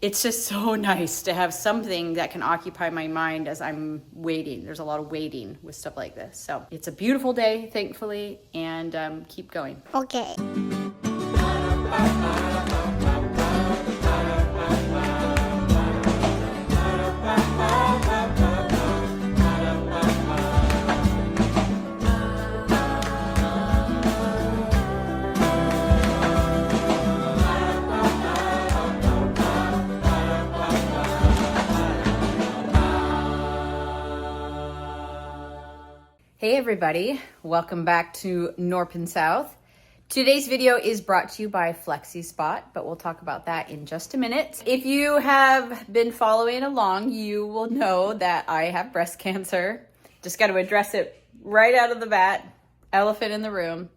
it's just so nice to have something that can occupy my mind as I'm waiting. There's a lot of waiting with stuff like this. So it's a beautiful day, thankfully, and keep going. Okay. Hey everybody, welcome back to Knorpp and South. Today's video is brought to you by FlexiSpot, but we'll talk about that in just a minute. If you have been following along, you will know that I have breast cancer. Just got to address it right out of the bat, elephant in the room.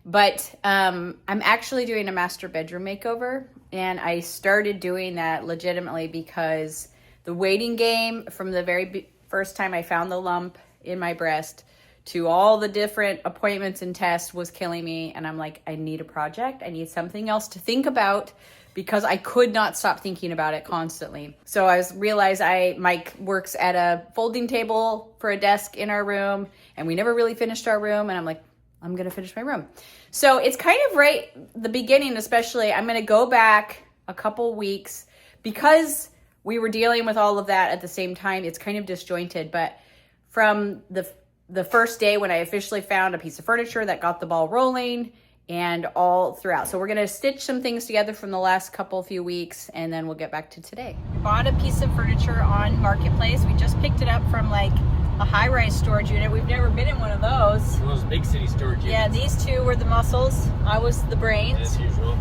But I'm actually doing a master bedroom makeover, and I started doing that legitimately because the waiting game from the very first time I found the lump in my breast to all the different appointments and tests was killing me. And I'm like, I need a project. I need something else to think about because I could not stop thinking about it constantly. So I realized Mike works at a folding table for a desk in our room, and we never really finished our room. And I'm like, I'm going to finish my room. So it's kind of right, the beginning especially, I'm going to go back a couple weeks because we were dealing with all of that at the same time. It's kind of disjointed, but from the first day when I officially found a piece of furniture that got the ball rolling and all throughout. So we're gonna stitch some things together from the last few weeks, and then we'll get back to today. We bought a piece of furniture on Marketplace. We just picked it up from like a high-rise storage unit. We've never been in one of those. One of those big city storage units. Yeah, these two were the muscles. I was the brains. As usual.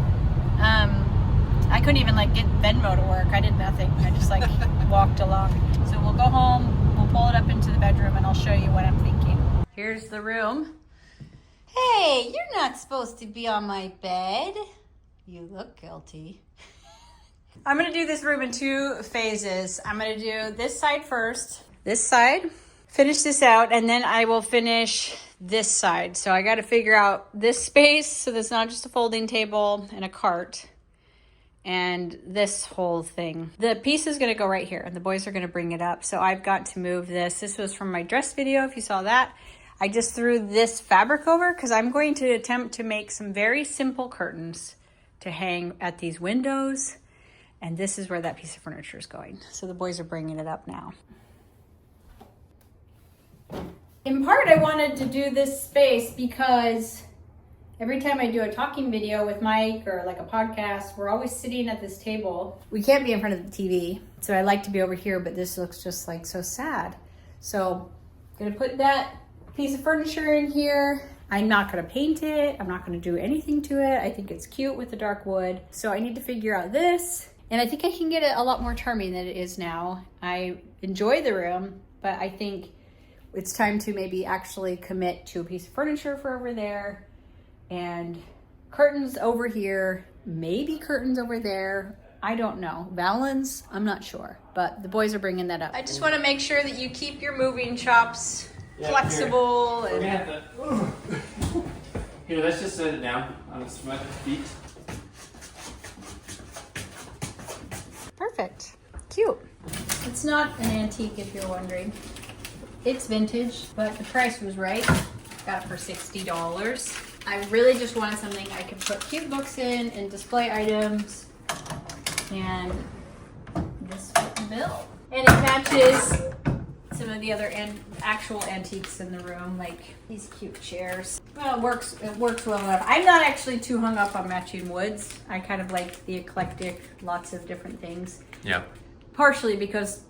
I couldn't even like get Venmo to work. I did nothing. I just like walked along. So we'll go home, we'll pull it up into the bedroom, and I'll show you what I'm thinking. Here's the room. Hey, you're not supposed to be on my bed. You look guilty. I'm gonna do this room in two phases. I'm gonna do this side first, this side, finish this out, and then I will finish this side. So I gotta figure out this space so there's not just a folding table and a cart. And this whole thing. The piece is going to go right here, and the boys are going to bring it up. So I've got to move this. This was from my dress video, if you saw that. I just threw this fabric over because I'm going to attempt to make some very simple curtains to hang at these windows. And this is where that piece of furniture is going. So the boys are bringing it up now. In part, I wanted to do this space because every time I do a talking video with Mike or like a podcast, we're always sitting at this table. We can't be in front of the TV, so I like to be over here, but this looks just like so sad. So I'm gonna put that piece of furniture in here. I'm not gonna paint it. I'm not gonna do anything to it. I think it's cute with the dark wood. So I need to figure out this, and I think I can get it a lot more charming than it is now. I enjoy the room, but I think it's time to maybe actually commit to a piece of furniture for over there. And curtains over here, maybe curtains over there. I don't know. Valens, I'm not sure, but the boys are bringing that up. I just want to make sure that you keep your moving chops flexible. We're gonna have to. Here, let's just set it down on the front feet. Perfect. Cute. It's not an antique if you're wondering. It's vintage, but the price was right. Got it for $60. I really just wanted something I could put cute books in and display items, and this fit the bill. And it matches some of the other actual antiques in the room, like these cute chairs. Well, it works well enough. I'm not actually too hung up on matching woods. I kind of like the eclectic, lots of different things. Yeah. Partially because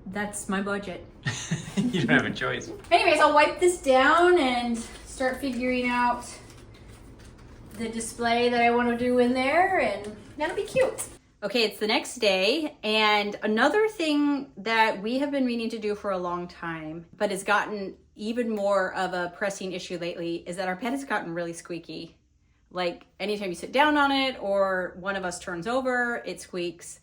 that's my budget. You don't have a choice. Anyways, I'll wipe this down and start figuring out the display that I want to do in there, and that'll be cute. Okay, it's the next day, and another thing that we have been meaning to do for a long time, but has gotten even more of a pressing issue lately, is that our bed has gotten really squeaky. Like anytime you sit down on it or one of us turns over, it squeaks.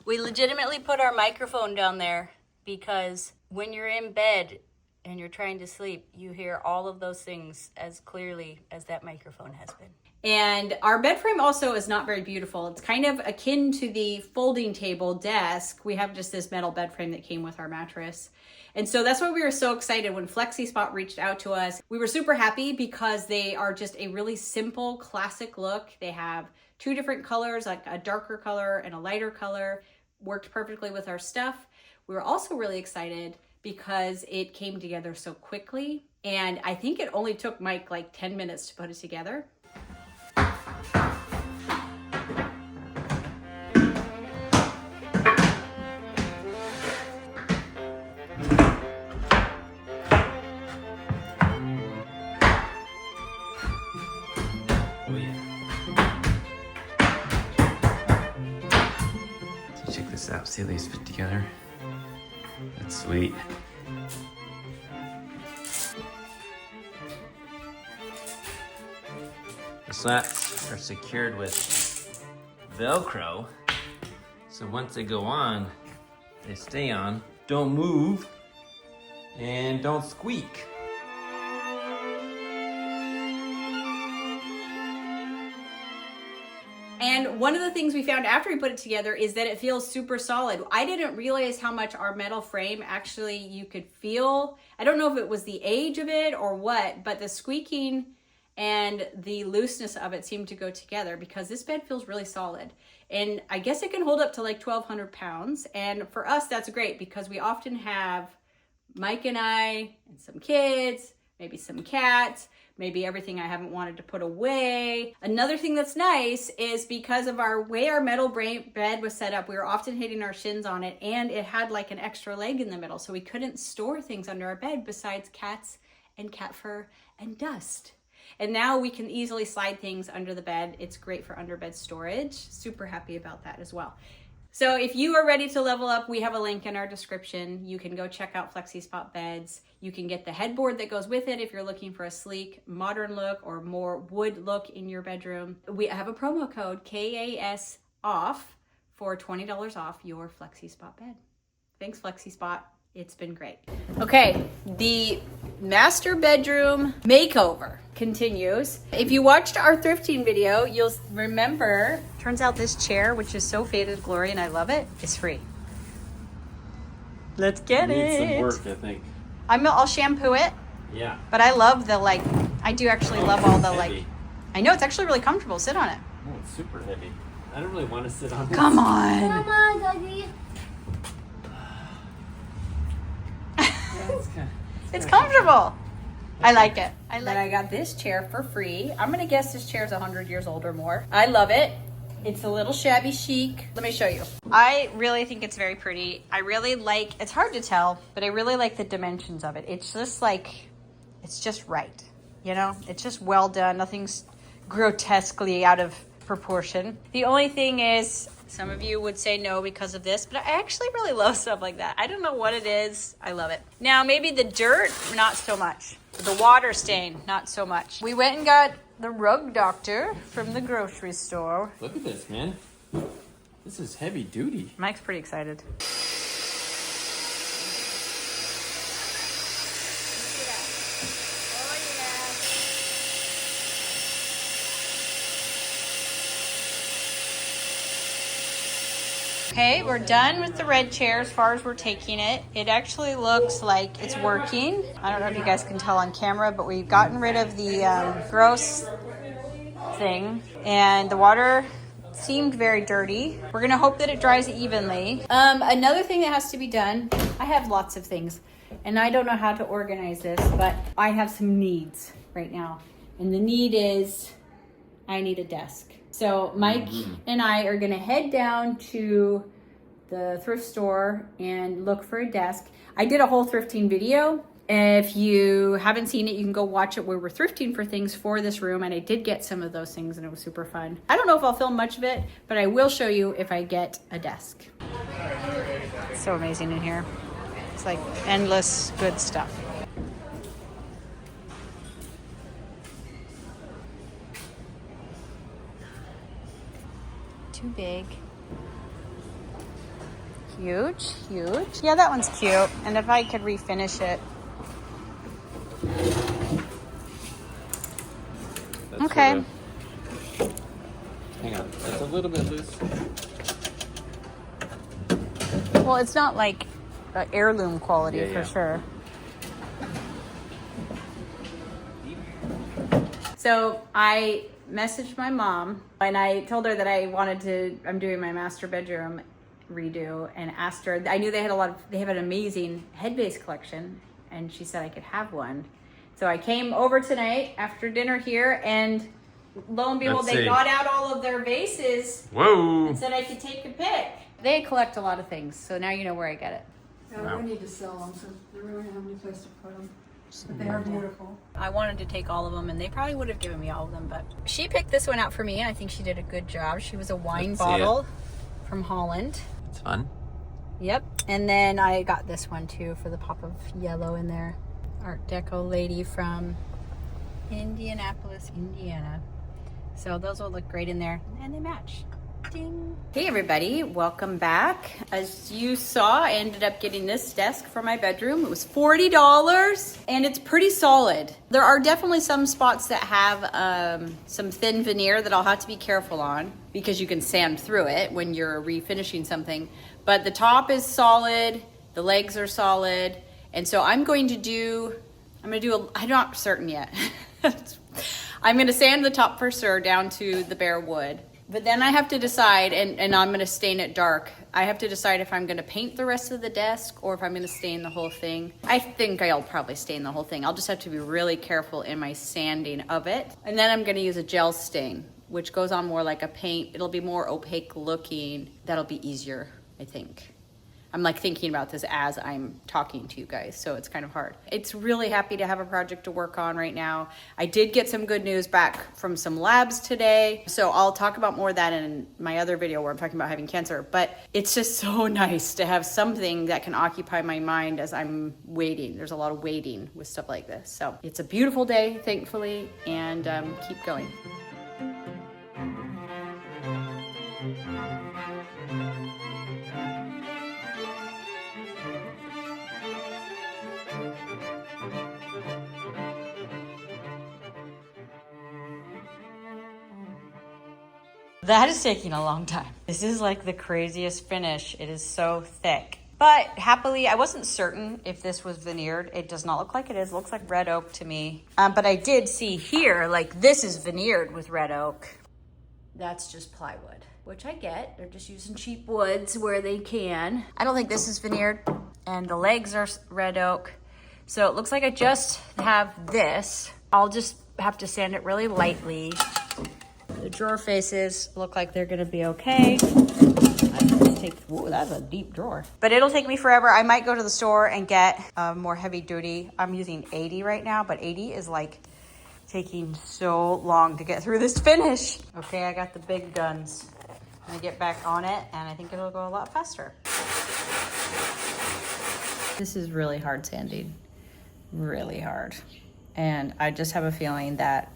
We legitimately put our microphone down there because when you're in bed and you're trying to sleep, you hear all of those things as clearly as that microphone has been. And our bed frame also is not very beautiful. It's kind of akin to the folding table desk. We have just this metal bed frame that came with our mattress. And so that's why we were so excited when FlexiSpot reached out to us. We were super happy because they are just a really simple, classic look. They have 2 different colors, like a darker color and a lighter color. Worked perfectly with our stuff. We were also really excited because it came together so quickly. And I think it only took Mike like 10 minutes to put it together. Check this out. See how these fit together? That's sweet. The slats are secured with Velcro, so once they go on, they stay on, don't move, and don't squeak. And one of the things we found after we put it together is that it feels super solid. I didn't realize how much our metal frame actually you could feel. I don't know if it was the age of it or what, but the squeaking and the looseness of it seemed to go together because this bed feels really solid. And I guess it can hold up to like 1,200 pounds. And for us, that's great because we often have Mike and I and some kids, maybe some cats, maybe everything I haven't wanted to put away. Another thing that's nice is because of our way our metal bed was set up, we were often hitting our shins on it, and it had like an extra leg in the middle, so we couldn't store things under our bed besides cats and cat fur and dust. And now we can easily slide things under the bed. It's great for underbed storage. Super happy about that as well. So if you are ready to level up, we have a link in our description. You can go check out FlexiSpot beds. You can get the headboard that goes with it if you're looking for a sleek, modern look or more wood look in your bedroom. We have a promo code KAS OFF for $20 off your FlexiSpot bed. Thanks, FlexiSpot. It's been great. Okay, the master bedroom makeover continues. If you watched our thrifting video, you'll remember, turns out this chair, which is so faded glory and I love it, is free. Let's get it. Needs some work, I think. I'll shampoo it. Yeah. But I love the I do actually love all the heavy. I know it's actually really comfortable. Sit on it. Oh, it's super heavy. I don't really want to sit on it. Come on. Come on, Daddy. It's comfortable. I like it. I got this chair for free. I'm gonna guess this chair is 100 years old or more. I love it. It's a little shabby chic. Let me show you. I really think it's very pretty. I really like, it's hard to tell, but I really like the dimensions of it. It's just like, it's just right. You know, it's just well done. Nothing's grotesquely out of proportion. The only thing is, some of you would say no because of this, but I actually really love stuff like that. I don't know what it is. I love it. Now, maybe the dirt, not so much. The water stain, not so much. We went and got the rug doctor from the grocery store. Look at this, man. This is heavy duty. Mike's pretty excited. Okay, we're done with the red chair as far as we're taking it. It actually looks like it's working. I don't know if you guys can tell on camera, but we've gotten rid of the gross thing, and the water seemed very dirty. We're gonna hope that it dries evenly. Another thing that has to be done, I have lots of things, and I don't know how to organize this, but I have some needs right now. And the need is, I need a desk. So Mike and I are gonna head down to the thrift store and look for a desk. I did a whole thrifting video. If you haven't seen it, you can go watch it where we're thrifting for things for this room. And I did get some of those things and it was super fun. I don't know if I'll film much of it, but I will show you if I get a desk. It's so amazing in here. It's like endless good stuff. Too big. Huge, huge. Yeah, that one's cute. And if I could refinish it. That's Okay. Sort hang on. It's a little bit loose. Well, it's not like heirloom quality for sure. So I messaged my mom and I told her that I'm doing my master bedroom redo and asked her, I knew they have an amazing head base collection and she said I could have one. So I came over tonight after dinner here and lo and behold, they got out all of their vases. Whoa. And said I could take a pick. They collect a lot of things, so now you know where I get it. Yeah, we need to sell them, so they really don't have any place to put them. But they are beautiful. I wanted to take all of them, and they probably would have given me all of them, but she picked this one out for me, and I think she did a good job. She was a wine bottle from Holland. It's fun. Yep, and then I got this one too for the pop of yellow in there. Art Deco lady from Indianapolis, Indiana. So those will look great in there, and they match. Ding. Hey everybody, welcome back. As you saw, I ended up getting this desk for my bedroom. It was $40 and it's pretty solid. There are definitely some spots that have some thin veneer that I'll have to be careful on because you can sand through it when you're refinishing something. But the top is solid, the legs are solid, and so I'm going to do I'm not certain yet. I'm going to sand the top for sure down to the bare wood. But then I have to decide, and I'm going to stain it dark. I have to decide if I'm going to paint the rest of the desk or if I'm going to stain the whole thing. I think I'll probably stain the whole thing. I'll just have to be really careful in my sanding of it. And then I'm going to use a gel stain, which goes on more like a paint. It'll be more opaque looking. That'll be easier, I think. I'm like thinking about this as I'm talking to you guys, so it's kind of hard. It's really happy to have a project to work on right now. I did get some good news back from some labs today, so I'll talk about more of that in my other video where I'm talking about having cancer, but it's just so nice to have something that can occupy my mind as I'm waiting. There's a lot of waiting with stuff like this. So it's a beautiful day, thankfully, and keep going. That is taking a long time. This is like the craziest finish. It is so thick. But happily, I wasn't certain if this was veneered. It does not look like it is. It looks like red oak to me. But I did see here, like this is veneered with red oak. That's just plywood, which I get. They're just using cheap woods where they can. I don't think this is veneered. And the legs are red oak. So it looks like I just have this. I'll just have to sand it really lightly. The drawer faces look like they're gonna be okay. Whoa, that's a deep drawer. But it'll take me forever. I might go to the store and get more heavy duty. I'm using 80 right now, but 80 is like taking so long to get through this finish. Okay, I got the big guns. I'm gonna get back on it and I think it'll go a lot faster. This is really hard sanding, really hard. And I just have a feeling that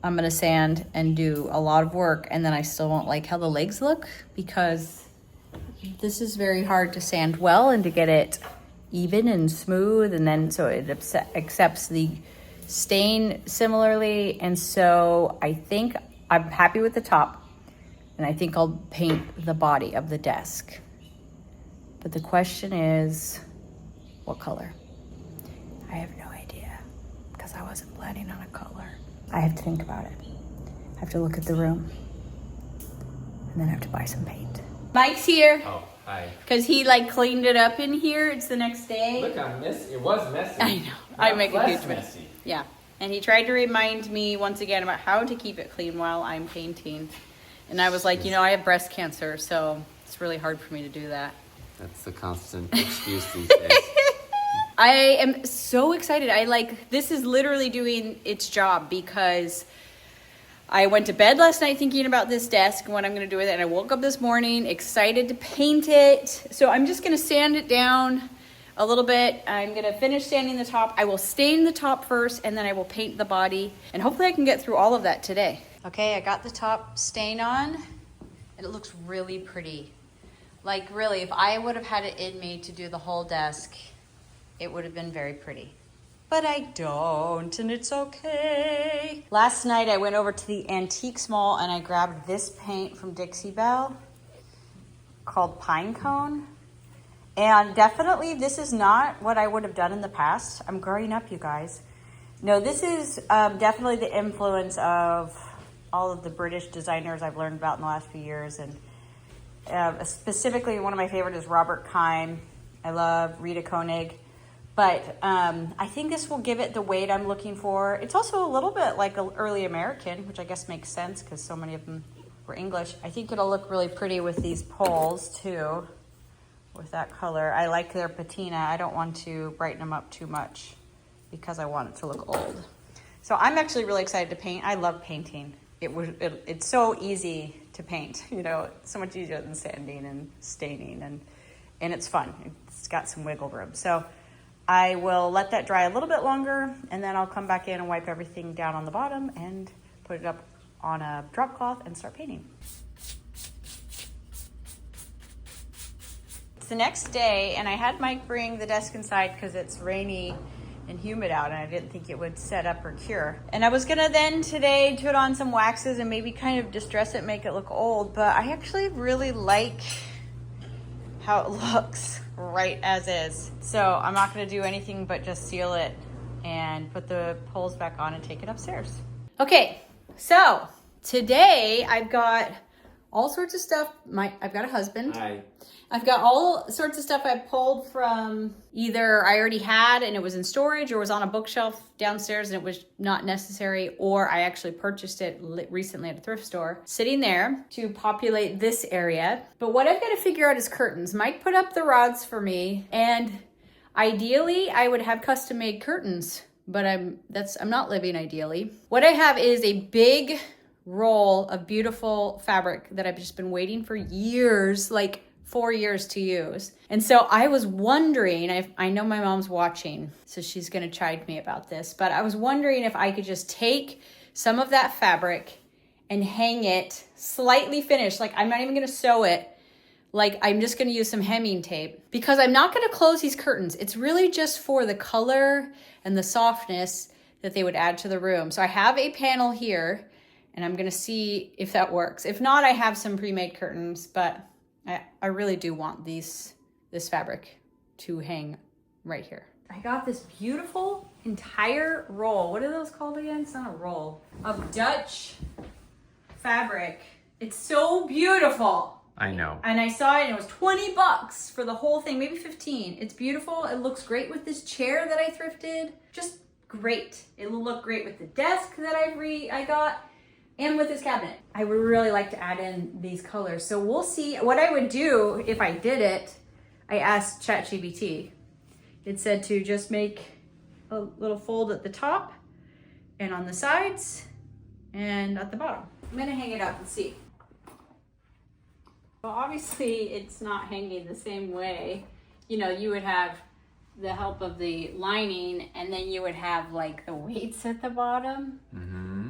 I'm gonna sand and do a lot of work and then I still won't like how the legs look because this is very hard to sand well and to get it even and smooth, and then so it accepts the stain similarly. And so I think I'm happy with the top and I think I'll paint the body of the desk. But the question is, what color? I have no idea because I wasn't planning on a color. I have to think about it. I have to look at the room and then I have to buy some paint. Mike's here. Oh, hi. Because he like cleaned it up in here. It's the next day. Look, I'm messy. It was messy. I know. I make a huge mess. Messy. Yeah. And he tried to remind me once again about how to keep it clean while I'm painting. And I was like, you know, I have breast cancer, so it's really hard for me to do that. That's the constant excuse these days. I am so excited. This is literally doing its job because I went to bed last night thinking about this desk and what I'm going to do with it. And I woke up this morning excited to paint it. So I'm just going to sand it down a little bit. I'm going to finish sanding the top. I will stain the top first and then I will paint the body. And hopefully I can get through all of that today. Okay, I got the top stain on and it looks really pretty. Like really, if I would have had it in me to do the whole desk, it would have been very pretty. but I don't, and it's okay. Last night I went over to the Antiques Mall and I grabbed this paint from Dixie Belle called Pine Cone. And definitely this is not what I would have done in the past. I'm growing up, you guys. No, this is definitely the influence of all of the British designers I've learned about in the last few years. And specifically, one of my favorites is Robert Kime. I love Rita Koenig. But I think this will give it the weight I'm looking for. It's also a little bit like an early American, which I guess makes sense because so many of them were English. I think it'll look really pretty with these poles too, with that color. I like their patina. I don't want to brighten them up too much because I want it to look old. So I'm actually really excited to paint. I love painting. It's so easy to paint, you know, so much easier than sanding and staining, and it's fun. It's got some wiggle room. So I will let that dry a little bit longer, and then I'll come back in and wipe everything down on the bottom and put it up on a drop cloth and start painting. It's the next day, and I had Mike bring the desk inside because it's rainy and humid out, and I didn't think it would set up or cure. And I was gonna then today put on some waxes and maybe kind of distress it, make it look old, but I actually really like how it looks right as is. So I'm not gonna do anything but just seal it and put the poles back on and take it upstairs. Okay, so today I've got all sorts of stuff. I've got a husband. Hi. I've got all sorts of stuff I pulled from either I already had and it was in storage or was on a bookshelf downstairs and it was not necessary, or I actually purchased it recently at a thrift store, sitting there to populate this area. But what I've got to figure out is curtains. Mike put up the rods for me, and ideally I would have custom made curtains, but I'm not living ideally. What I have is a big roll of beautiful fabric that I've just been waiting for years, like 4 years to use. And so I was wondering, I know my mom's watching, so she's gonna chide me about this, but I was wondering if I could just take some of that fabric and hang it slightly finished. Like, I'm not even gonna sew it. Like, I'm just gonna use some hemming tape because I'm not gonna close these curtains. It's really just for the color and the softness that they would add to the room. So I have a panel here and I'm gonna see if that works. If not, I have some pre-made curtains, but I really do want this fabric to hang right here. I got this beautiful entire roll. What are those called again? It's not a roll. Of Dutch fabric. It's so beautiful. I know. And I saw it and it was $20 for the whole thing, maybe 15. It's beautiful. It looks great with this chair that I thrifted. Just great. It will look great with the desk that I got. And with this cabinet. I would really like to add in these colors. So we'll see. What I would do if I did it, I asked ChatGPT. It said to just make a little fold at the top and on the sides and at the bottom. I'm gonna hang it up and see. Well, obviously it's not hanging the same way. You know, you would have the help of the lining and then you would have like the weights at the bottom. Mm-hmm.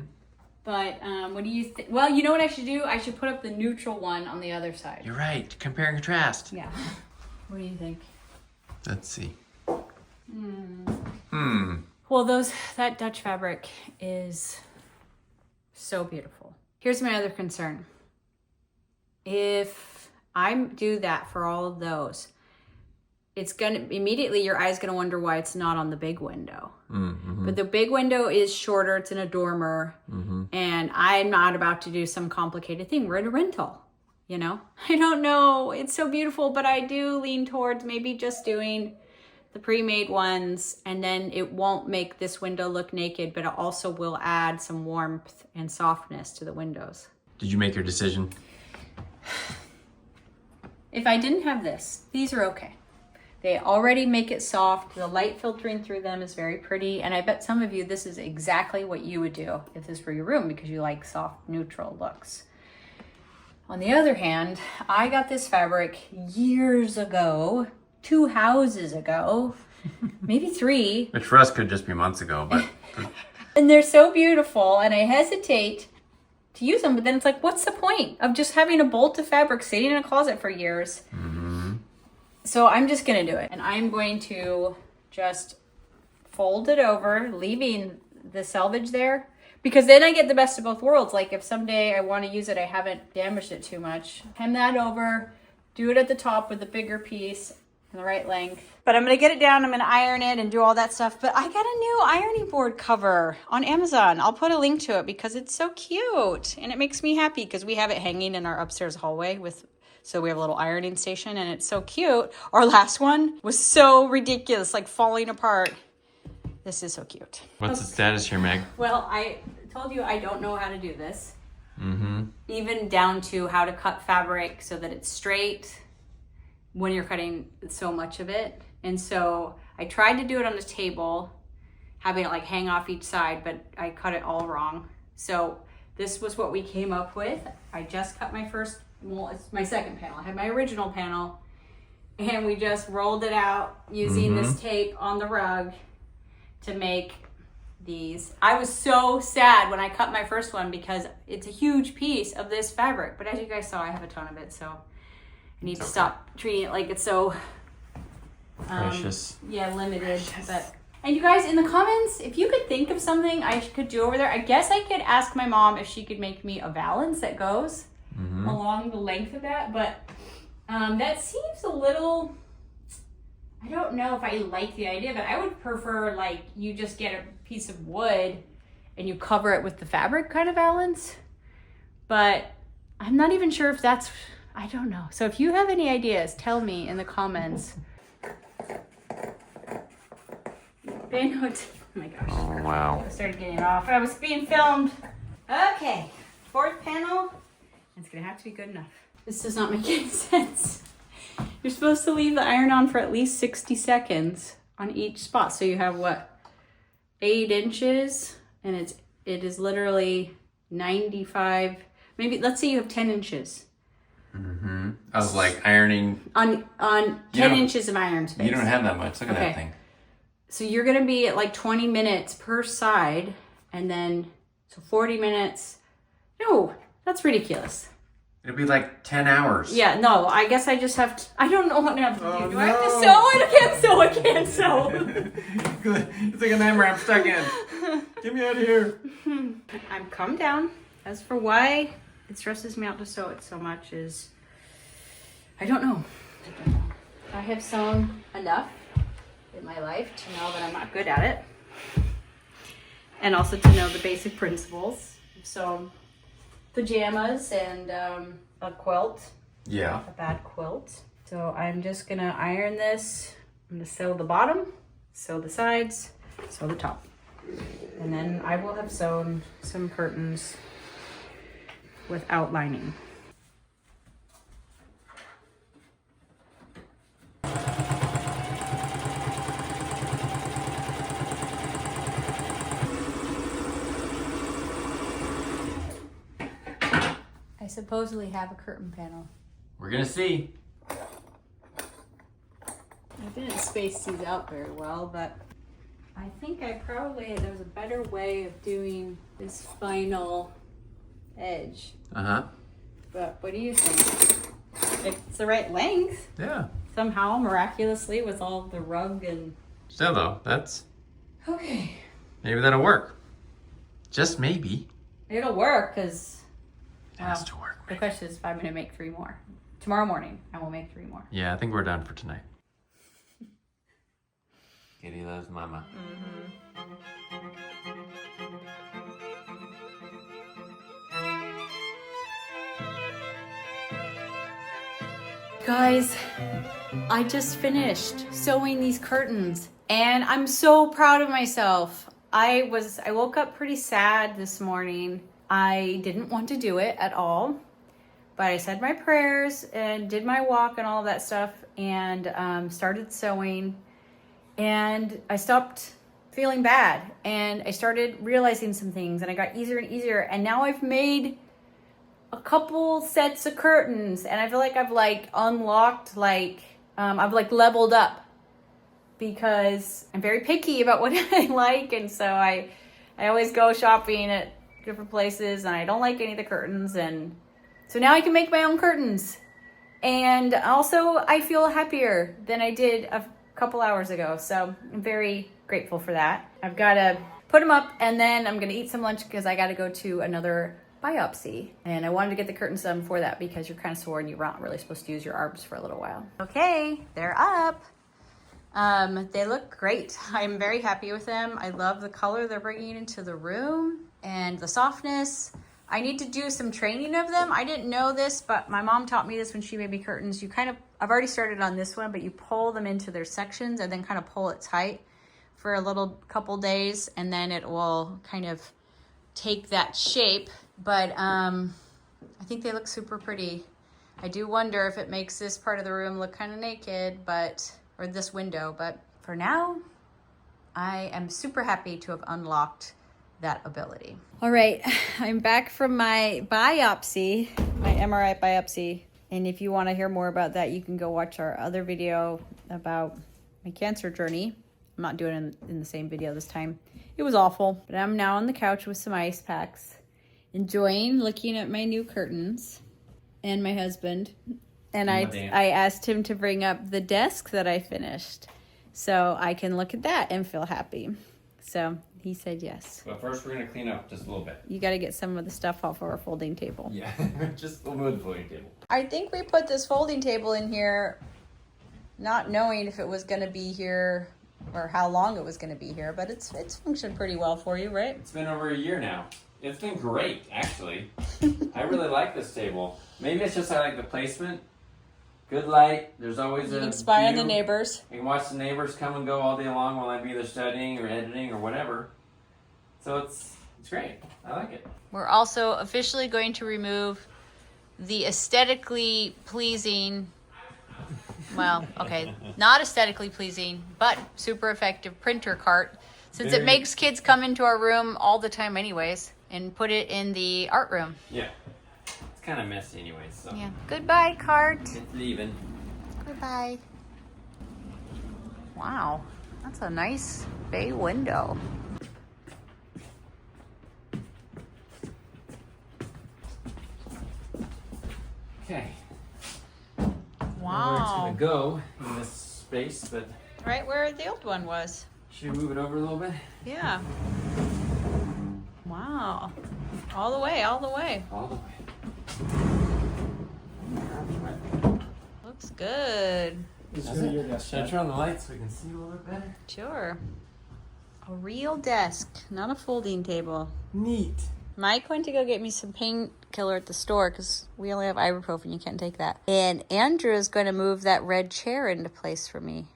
But what do you think? Well, you know what I should do? I should put up the neutral one on the other side. You're right. Compare and contrast. Yeah. What do you think? Let's see. Well, that Dutch fabric is so beautiful. Here's my other concern. If I do that for all of those, it's gonna immediately your eye's gonna wonder why it's not on the big window. Mm-hmm. But the big window is shorter, it's in a dormer, and I'm not about to do some complicated thing. We're in a rental, you know? I don't know, it's so beautiful, but I do lean towards maybe just doing the pre-made ones, and then it won't make this window look naked, but it also will add some warmth and softness to the windows. Did you make your decision? If I didn't have this, these are okay. They already make it soft. The light filtering through them is very pretty. And I bet some of you, this is exactly what you would do if this were your room because you like soft, neutral looks. On the other hand, I got this fabric years ago, 2 houses ago, maybe 3. Which for us could just be months ago, but... And they're so beautiful, and I hesitate to use them, but then it's like, what's the point of just having a bolt of fabric sitting in a closet for years? So I'm just gonna do it, and I'm going to just fold it over, leaving the selvage there. Because then I get the best of both worlds. Like if someday I want to use it, I haven't damaged it too much. Hem that over, do it at the top with a bigger piece and the right length. But I'm going to get it down. I'm going to iron it and do all that stuff. But I got a new ironing board cover on Amazon. I'll put a link to it because it's so cute. And it makes me happy because we have it hanging in our upstairs hallway so we have a little ironing station and it's so cute. Our last one was so ridiculous, like falling apart. This is so cute. What's the status here, Meg? Well, I told you I don't know how to do this. Mm-hmm. Even down to how to cut fabric so that it's straight when you're cutting so much of it. And so I tried to do it on the table, having it like hang off each side, but I cut it all wrong. So this was what we came up with. I just cut my first, well, it's my second panel. I had my original panel and we just rolled it out using this tape on the rug to make these. I was so sad when I cut my first one because it's a huge piece of this fabric, but as you guys saw, I have a ton of it, so I need to stop treating it like it's so precious. Yeah, limited. But and you guys in the comments, if you could think of something I could do over there, I guess I could ask my mom if she could make me a valance that goes along the length of that, but that seems a little, I don't know if I like the idea, but I would prefer like you just get a piece of wood and you cover it with the fabric kind of valance. But I'm not even sure if that's, I don't know. So if you have any ideas, tell me in the comments. Oh my gosh. Oh, wow. I started getting it off. I was being filmed. Okay, fourth panel. It's gonna have to be good enough. This does not make any sense. You're supposed to leave the iron on for at least 60 seconds on each spot. So you have what, 8 inches, and it is literally 95, maybe let's say you have 10 inches. I was like ironing. On 10 inches of iron space. You don't have that much. Look at that thing. So you're gonna be at like 20 minutes per side, and then, so 40 minutes. No, that's ridiculous. It'll be like 10 hours. Yeah, no, I guess I just have to, I don't know what I have to do. Do I have to sew? I can't sew. Good. It's like a hammer I'm stuck in. Get me out of here. I'm calm down. As for why it stresses me out to sew it so much is, I don't know. I have sewn enough in my life to know that I'm not good at it. And also to know the basic principles. I've sewn pajamas and a quilt. Yeah. A bad quilt. So I'm just gonna iron this. I'm gonna sew the bottom, sew the sides, sew the top. And then I will have sewn some curtains without lining. I supposedly have a curtain panel. We're gonna see. I didn't space these out very well, but I think there's a better way of doing this final edge. But what do you think? If it's the right length, Yeah. somehow, miraculously, with all the rug and... Still though, that's... Okay. Maybe that'll work. Just maybe. It'll work, because... It has to work. The question is if I'm going to make 3 more. Tomorrow morning, I will make 3 more. Yeah, I think we're done for tonight. Kitty loves mama. Guys, I just finished sewing these curtains and I'm so proud of myself. I woke up pretty sad this morning. I didn't want to do it at all, but I said my prayers and did my walk and all of that stuff and started sewing, and I stopped feeling bad and I started realizing some things and I got easier and easier, and now I've made a couple sets of curtains and I feel like I've unlocked, I've leveled up, because I'm very picky about what I like, and so I always go shopping at different places and I don't like any of the curtains, and so now I can make my own curtains. And also I feel happier than I did a couple hours ago, so I'm very grateful for that. I've got to put them up, and then I'm going to eat some lunch because I got to go to another biopsy. And I wanted to get the curtains done before that because you're kind of sore and you're not really supposed to use your arms for a little while. Okay, they're up. They look great. I'm very happy with them. I love the color they're bringing into the room and the softness. I need to do some training of them. I didn't know this, but my mom taught me this when she made me curtains. I've already started on this one, but you pull them into their sections and then kind of pull it tight for a couple days, and then it will kind of take that shape. But I think they look super pretty. I do wonder if it makes this part of the room look kind of naked, or this window, but for now, I am super happy to have unlocked that ability. All right, I'm back from my biopsy, my MRI biopsy. And if you want to hear more about that, you can go watch our other video about my cancer journey. I'm not doing it in the same video this time. It was awful, but I'm now on the couch with some ice packs, enjoying looking at my new curtains and my husband. And I asked him to bring up the desk that I finished so I can look at that and feel happy. So he said yes. But first we're going to clean up just a little bit. You got to get some of the stuff off of our folding table. Yeah, we'll move the folding table. I think we put this folding table in here not knowing if it was going to be here or how long it was going to be here, but it's functioned pretty well for you, right? It's been over a year now. It's been great, actually. I really like this table. Maybe it's just I like the placement. Good light. There's always You can spy on the neighbors. I can watch the neighbors come and go all day long while I'm either studying or editing or whatever. So it's great. I like it. We're also officially going to remove the aesthetically pleasing, well, okay, not aesthetically pleasing, but super effective printer cart, since it makes kids come into our room all the time anyways, and put it in the art room. Yeah. It's kind of messy anyway, so. Yeah. Goodbye, cart. It's leaving. Goodbye. Wow, that's a nice bay window. Okay. Wow. Where it's gonna go in this space, but Right where the old one was. should we move it over a little bit? Yeah. Wow. All the way, all the way. All the way. Looks good. Should I turn on the lights so we can see a little bit better? Sure. A real desk, not a folding table. Neat. Mike went to go get me some painkiller at the store because we only have ibuprofen. You can't take that. And Andrew is going to move that red chair into place for me.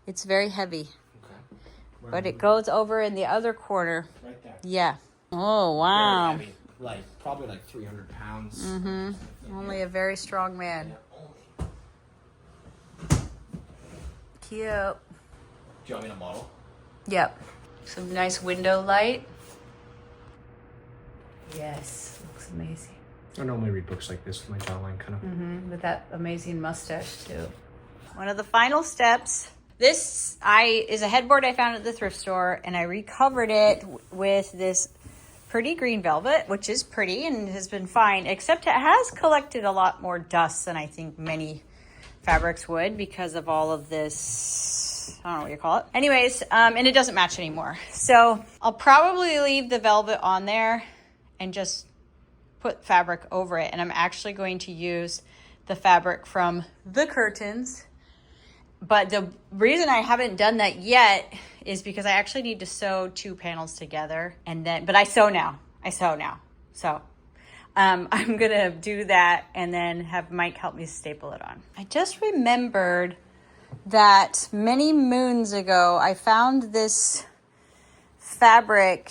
It's very heavy. Okay. But it goes over in the other corner. Right there. Yeah. Oh, wow. Very heavy. Probably like 300 pounds. Mm-hmm. Only a very strong man. Cute. Do you want me to model? Yep. Some nice window light. Yes, looks amazing. I normally read books like this with my jawline kind of. With that amazing mustache too. One of the final steps. This is a headboard I found at the thrift store, and I recovered it with this pretty green velvet, which is pretty and has been fine, except it has collected a lot more dust than I think many fabrics would because of all of this, I don't know what you call it. Anyways, and it doesn't match anymore. So I'll probably leave the velvet on there and just put fabric over it. And I'm actually going to use the fabric from the curtains. But the reason I haven't done that yet is because I actually need to sew 2 panels together. But I sew now. So I'm going to do that and then have Mike help me staple it on. I just remembered that many moons ago, I found this fabric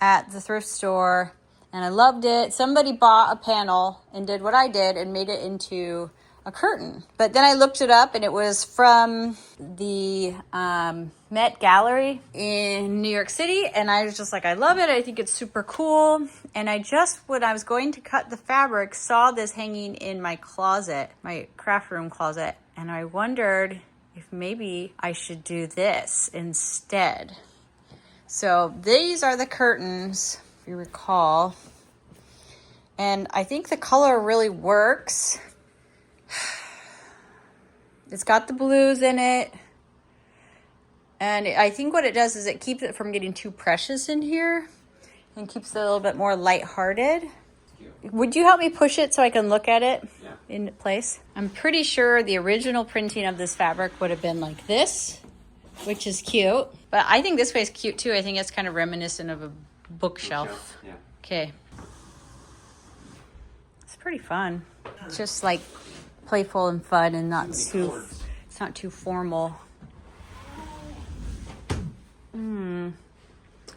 at the thrift store and I loved it. Somebody bought a panel and did what I did and made it into a curtain. But then I looked it up and it was from the Met Gallery in New York City. And I was just like, I love it. I think it's super cool. And I just, when I was going to cut the fabric, saw this hanging in my closet, my craft room closet. And I wondered if maybe I should do this instead. So these are the curtains, if you recall. And I think the color really works. It's got the blues in it. And I think what it does is it keeps it from getting too precious in here and keeps it a little bit more lighthearted. Would you help me push it so I can look at it in place? I'm pretty sure the original printing of this fabric would have been like this, which is cute. But I think this way is cute too. I think it's kind of reminiscent of a bookshelf. Yeah. Okay. It's pretty fun. It's just like playful and fun and not too, it's not too formal.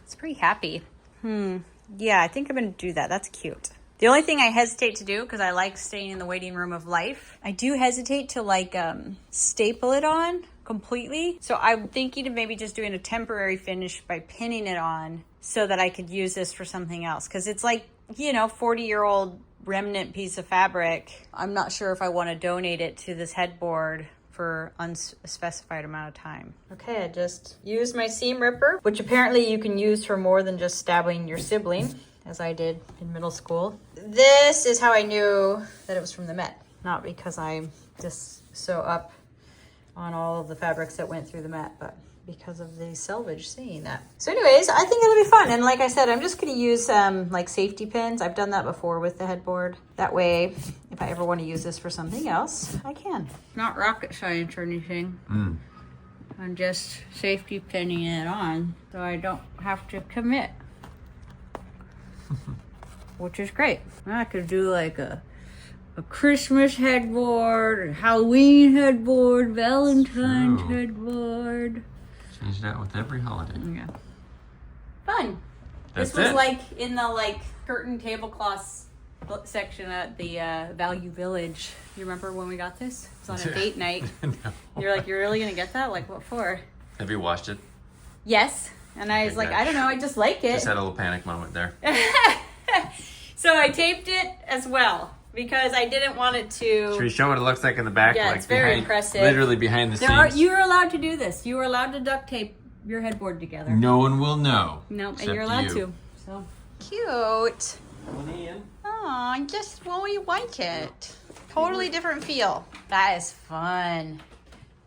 It's pretty happy. Yeah, I think I'm gonna do that. That's cute. The only thing I hesitate to do, because I like staying in the waiting room of life, I do hesitate to like staple it on completely. So I'm thinking of maybe just doing a temporary finish by pinning it on so that I could use this for something else. Because it's like, you know, 40-year-old remnant piece of fabric. I'm not sure if I want to donate it to this headboard for unspecified amount of time. Okay, I just used my seam ripper, which apparently you can use for more than just stabbing your sibling, as I did in middle school. This is how I knew that it was from the Met, not because I'm just so up on all of the fabrics that went through the Met, but because of the selvage saying that. So anyways, I think it'll be fun. And like I said, I'm just gonna use like safety pins. I've done that before with the headboard. That way, if I ever want to use this for something else, I can. Not rocket science or anything. I'm just safety pinning it on so I don't have to commit. Which is great. I could do like a Christmas headboard, a Halloween headboard, Valentine's headboard. Change that with every holiday. Yeah. Fun. That's this was it. like in the like curtain tablecloths section at the Value Village. You remember when we got this? It was on a date night. No. You're like, you're really gonna get that? Like, what for? Have you washed it? Yes. And I was like, I don't know, I just like it. Just had a little panic moment there. So I taped it as well because I didn't want it to. Should we show what it looks like in the back? Yeah, like it's very impressive. Literally behind the scenes. You are allowed to do this. You are allowed to duct tape your headboard together. No one will know. No, and except you're allowed you. to. So cute. Oh, just we like it. Totally different feel. That is fun.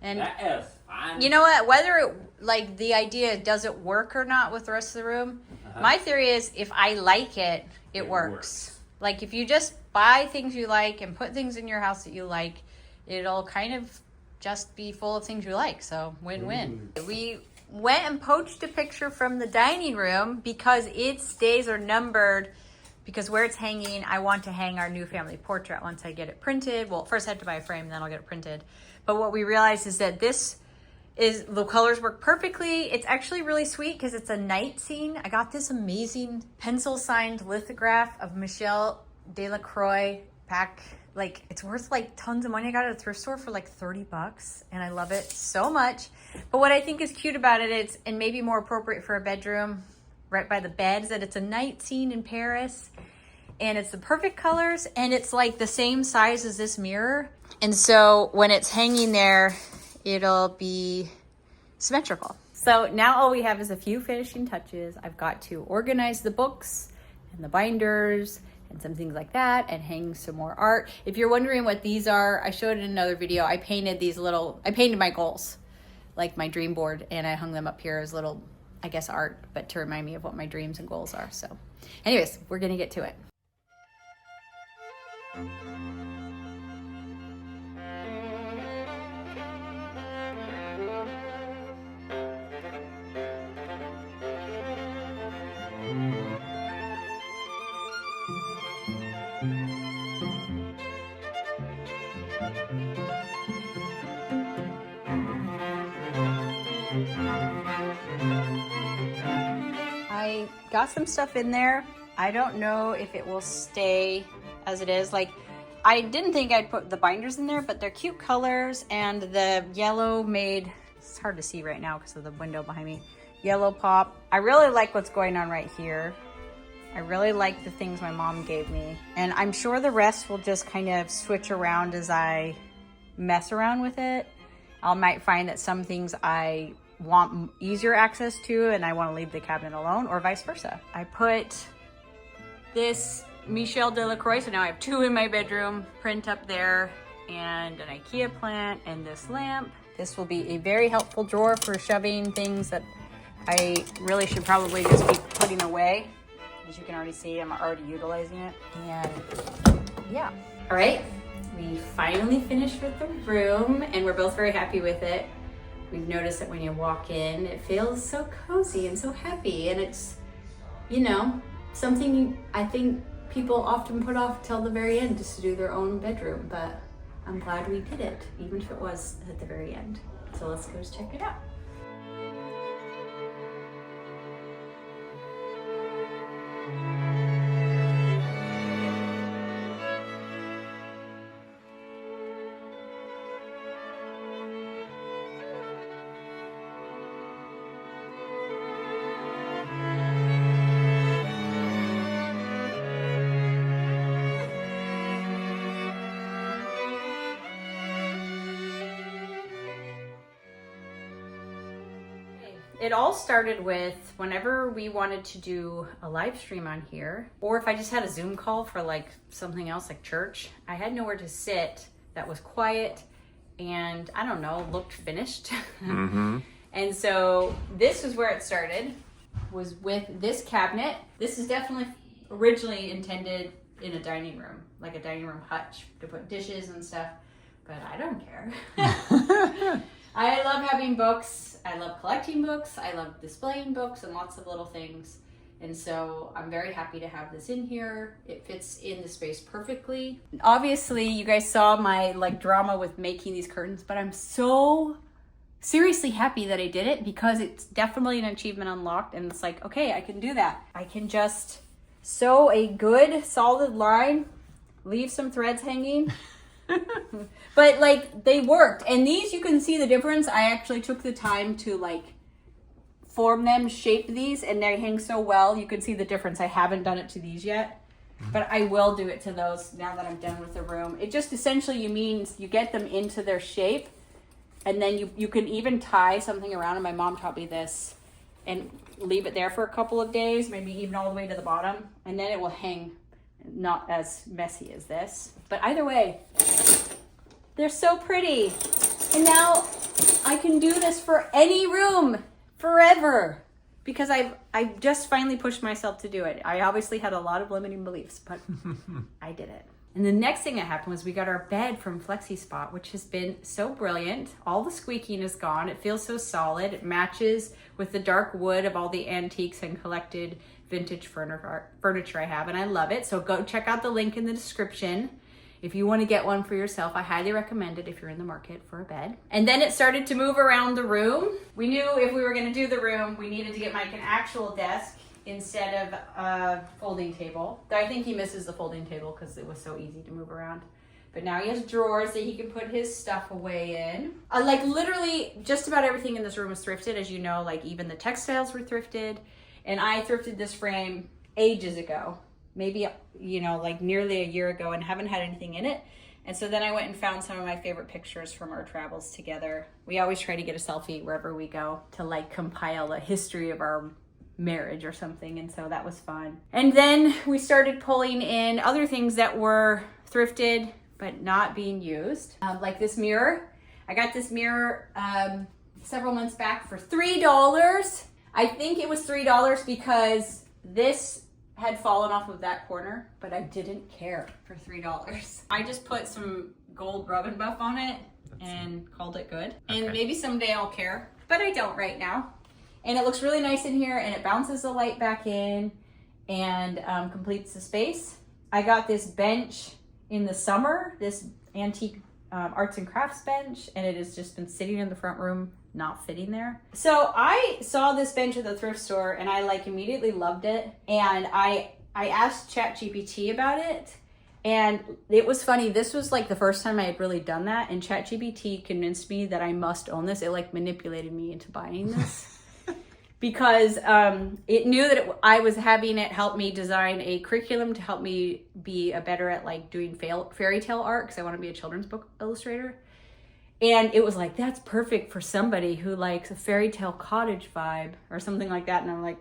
And That is fun. you know what? Whether it, like the idea doesn't work or not with the rest of the room, my theory is if I like it, it works. Like if you just buy things you like and put things in your house that you like, it'll kind of just be full of things you like. So win-win. We went and poached a picture from the dining room because its days are numbered, because where it's hanging, I want to hang our new family portrait once I get it printed. Well, first I have to buy a frame, then I'll get it printed. But what we realized is that the colors work perfectly. It's actually really sweet because it's a night scene. I got this amazing pencil signed lithograph of Michelle Delacroix pack. Like, it's worth like tons of money. I got it at a thrift store for like $30 and I love it so much. But what I think is cute about it, and maybe more appropriate for a bedroom right by the bed, is that it's a night scene in Paris and it's the perfect colors and it's like the same size as this mirror. And so when it's hanging there, it'll be symmetrical. So now all we have is a few finishing touches. I've got to organize the books and the binders and some things like that and hang some more art. If you're wondering what these are, I showed it in another video. I painted my goals, like my dream board, and I hung them up here as little, I guess, art, but to remind me of what my dreams and goals are. So anyways, we're gonna get to it. I got some stuff in there. I don't know if it will stay as it is. Like, I didn't think I'd put the binders in there, but they're cute colors, and the yellow made, it's hard to see right now because of the window behind me, yellow pop. I really like what's going on right here. I really like the things my mom gave me, and I'm sure the rest will just kind of switch around as I mess around with it. I might find that some things I want easier access to and I want to leave the cabinet alone, or vice versa. I put this Michelle Delacroix, so now I have two in my bedroom, print up there, and an IKEA plant and this lamp. This will be a very helpful drawer for shoving things that I really should probably just be putting away. As you can already see, I'm already utilizing it. And yeah. All right, we finally finished with the room and we're both very happy with it. We've noticed that when you walk in, it feels so cozy and so happy. And it's, you know, something I think people often put off till the very end just to do their own bedroom. But I'm glad we did it, even if it was at the very end. So let's go check it out. It all started with whenever we wanted to do a live stream on here, or if I just had a Zoom call for like something else like church, I had nowhere to sit that was quiet and I don't know, looked finished. And so this is where it started, was with this cabinet. This is definitely originally intended in a dining room, like a dining room hutch to put dishes and stuff, but I don't care. I love having books. I love collecting books. I love displaying books and lots of little things. And so I'm very happy to have this in here. It fits in the space perfectly. Obviously, you guys saw my like drama with making these curtains, but I'm so seriously happy that I did it because it's definitely an achievement unlocked. And it's like, okay, I can do that. I can just sew a good solid line, leave some threads hanging. But like they worked, and these, you can see the difference. I actually took the time to like form them, shape these, and they hang so well. You can see the difference. I haven't done it to these yet, but I will do it to those now that I'm done with the room. It just essentially means you get them into their shape, and then you can even tie something around, and my mom taught me this, and leave it there for a couple of days, maybe even all the way to the bottom, and then it will hang not as messy as this. But either way, they're so pretty. And now I can do this for any room forever because I've just finally pushed myself to do it. I obviously had a lot of limiting beliefs, but I did it. And the next thing that happened was we got our bed from FlexiSpot, which has been so brilliant. All the squeaking is gone. It feels so solid. It matches with the dark wood of all the antiques and collected vintage furniture I have, and I love it. So go check out the link in the description if you want to get one for yourself. I highly recommend it if you're in the market for a bed. And then it started to move around the room. We knew if we were going to do the room, we needed to get Mike an actual desk instead of a folding table. I think he misses the folding table because it was so easy to move around. But now he has drawers that he can put his stuff away in. Like literally just about everything in this room was thrifted, as you know, like even the textiles were thrifted. And I thrifted this frame ages ago, maybe, you know, like nearly a year ago, and haven't had anything in it. And so then I went and found some of my favorite pictures from our travels together. We always try to get a selfie wherever we go to like compile a history of our marriage or something. And so that was fun. And then we started pulling in other things that were thrifted but not being used. Like this mirror. I got this mirror several months back for $3. I think it was $3 because this had fallen off of that corner, but I didn't care for $3. I just put some gold rub and buff on it and called it good. Okay. And maybe someday I'll care, but I don't right now. And it looks really nice in here, and it bounces the light back in and completes the space. I got this bench in the summer, this antique arts and crafts bench, and it has just been sitting in the front room not fitting there. So I saw this bench at the thrift store and I like immediately loved it, and I asked ChatGPT about it, and it was funny. This was like the first time I had really done that, and ChatGPT convinced me that I must own this. It like manipulated me into buying this because it knew that I was having it help me design a curriculum to help me be a better at like doing fairy tale art, because I want to be a children's book illustrator. And it was like, that's perfect for somebody who likes a fairy tale cottage vibe or something like that. And I'm like,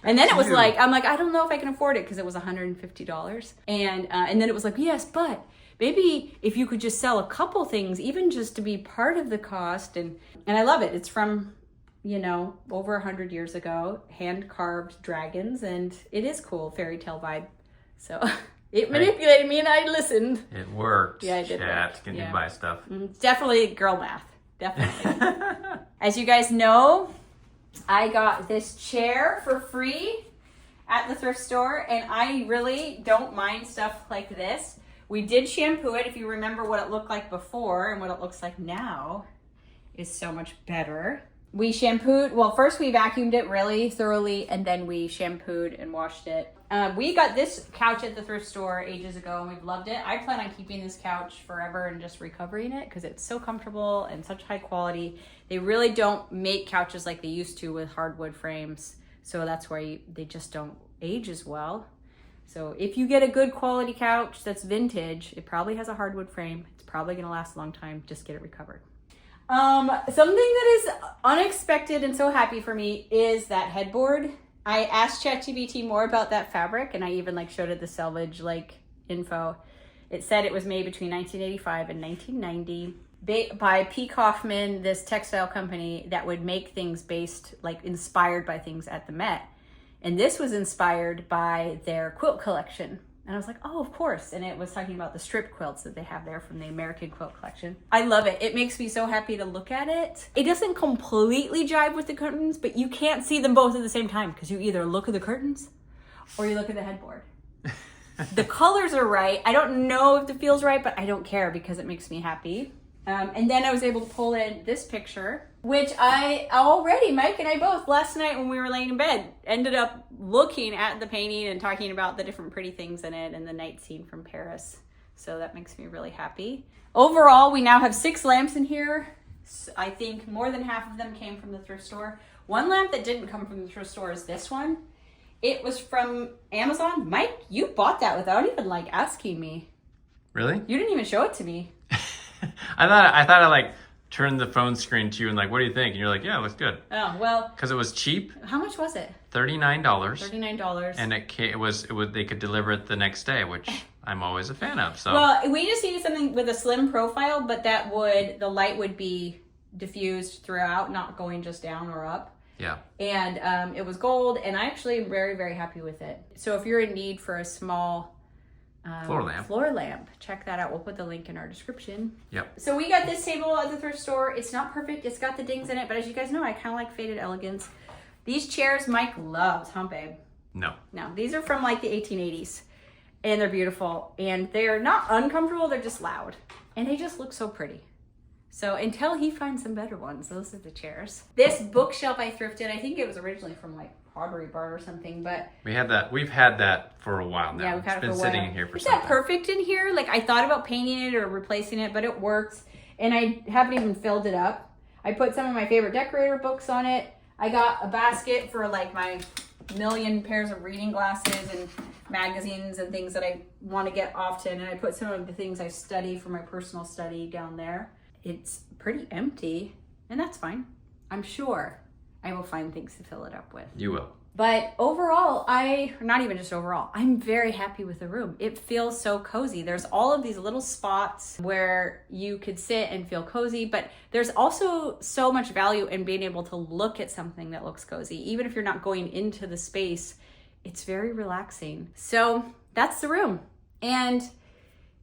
And then it was Cute. like, I'm like, I don't know if I can afford it because it was $150. And then it was like, yes, but maybe if you could just sell a couple things, even just to be part of the cost. And I love it. It's from, you know, over 100 years ago, hand carved dragons. And it is cool, fairy tale vibe. So it manipulated me and I listened. It worked. Yeah, it did Chat. work. Can Yeah. you buy stuff? It's definitely girl math. Definitely. As you guys know, I got this chair for free at the thrift store, and I really don't mind stuff like this. We did shampoo it. If you remember what it looked like before and what it looks like now is so much better. We shampooed, well, first we vacuumed it really thoroughly, and then we shampooed and washed it. We got this couch at the thrift store ages ago, and we've loved it. I plan on keeping this couch forever and just recovering it because it's so comfortable and such high quality. They really don't make couches like they used to with hardwood frames, so that's why they just don't age as well. So if you get a good quality couch that's vintage, it probably has a hardwood frame. It's probably gonna last a long time. Just get it recovered. Something that is unexpected and so happy for me is that headboard. I asked ChatGPT more about that fabric, and I even like showed it the selvage like info. It said it was made between 1985 and 1990 by P. Kaufman, this textile company that would make things based, like inspired by things at the Met. And this was inspired by their quilt collection. And I was like, oh, of course. And it was talking about the strip quilts that they have there from the American Quilt Collection. I love it. It makes me so happy to look at it. It doesn't completely jive with the curtains, but you can't see them both at the same time because you either look at the curtains or you look at the headboard. The colors are right. I don't know if it feels right, but I don't care because it makes me happy. And then I was able to pull in this picture, which Mike and I both, last night when we were laying in bed, ended up looking at the painting and talking about the different pretty things in it and the night scene from Paris. So that makes me really happy. Overall, we now have 6 lamps in here. I think more than half of them came from the thrift store. One lamp that didn't come from the thrift store is this one. It was from Amazon. Mike, you bought that without even like asking me. Really? You didn't even show it to me. I thought I like turned the phone screen to you and like, what do you think? And you're like, yeah, it looks good. Oh, well. Because it was cheap. How much was it? $39. $39. And they could deliver it the next day, which I'm always a fan of. So Well, we just needed something with a slim profile, but the light would be diffused throughout, not going just down or up. yeah. And it was gold, and I actually am very, very happy with it. So if you're in need for a small floor lamp, check that out. We'll put the link in our description. Yep. So we got this table at the thrift store. It's not perfect. It's got the dings in it, but as you guys know, I kind of like faded elegance. These chairs Mike loves, huh, babe? No. No, these are from like the 1880s, and they're beautiful, and they're not uncomfortable. They're just loud, and they just look so pretty. So until he finds some better ones, those are the chairs. This bookshelf I thrifted. I think it was originally from like Pottery Barn or something, but We've had that for a while now. yeah, we've had it for a while. It's been sitting in here for Is some that time. perfect in here? Like I thought about painting it or replacing it, but it works, and I haven't even filled it up. I put some of my favorite decorator books on it. I got a basket for like my million pairs of reading glasses and magazines and things that I want to get often, and I put some of the things I study for my personal study down there. It's pretty empty, and that's fine. I'm sure I will find things to fill it up with. You will. But overall, I'm very happy with the room. It feels so cozy. There's all of these little spots where you could sit and feel cozy, but there's also so much value in being able to look at something that looks cozy. Even if you're not going into the space, it's very relaxing. So that's the room. And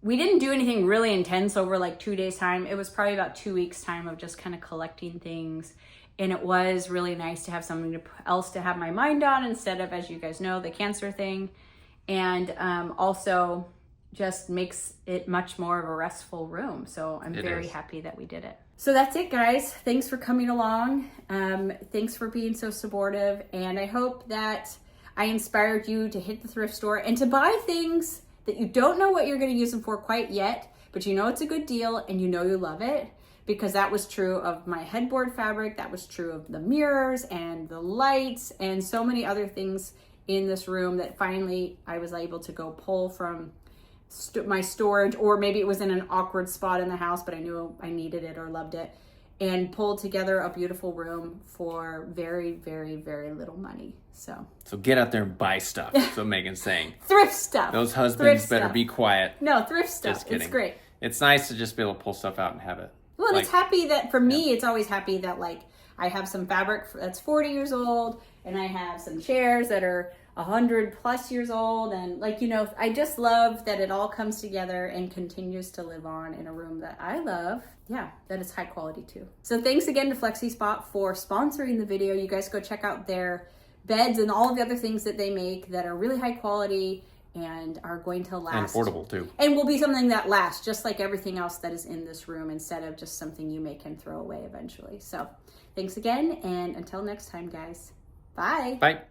we didn't do anything really intense over like 2 days time. It was probably about 2 weeks time of just kind of collecting things. And it was really nice to have something else to have my mind on instead of, as you guys know, the cancer thing. And also just makes it much more of a restful room. So I'm very happy that we did it. So that's it, guys. Thanks for coming along. Thanks for being so supportive. And I hope that I inspired you to hit the thrift store and to buy things that you don't know what you're going to use them for quite yet, but you know it's a good deal and you know you love it. Because that was true of my headboard fabric, that was true of the mirrors and the lights and so many other things in this room that finally I was able to go pull from my storage, or maybe it was in an awkward spot in the house, but I knew I needed it or loved it. and pulled together a beautiful room for very, very, very little money. So get out there and buy stuff. That's what Megan's saying. Thrift stuff. Those husbands Thrift better stuff. be quiet. No, thrift stuff. Just kidding. It's great. It's nice to just be able to pull stuff out and have it. Well, and like, it's happy that, for me, it's always happy that, like, I have some fabric that's 40 years old, and I have some chairs that are 100 plus years old, and, like, you know, I just love that it all comes together and continues to live on in a room that I love. Yeah, that is high quality too. So thanks again to FlexiSpot for sponsoring the video. You guys go check out their beds and all of the other things that they make that are really high quality and are going to last. And affordable too. And will be something that lasts, just like everything else that is in this room, instead of just something you make and throw away eventually. So thanks again, and until next time, guys. Bye. Bye.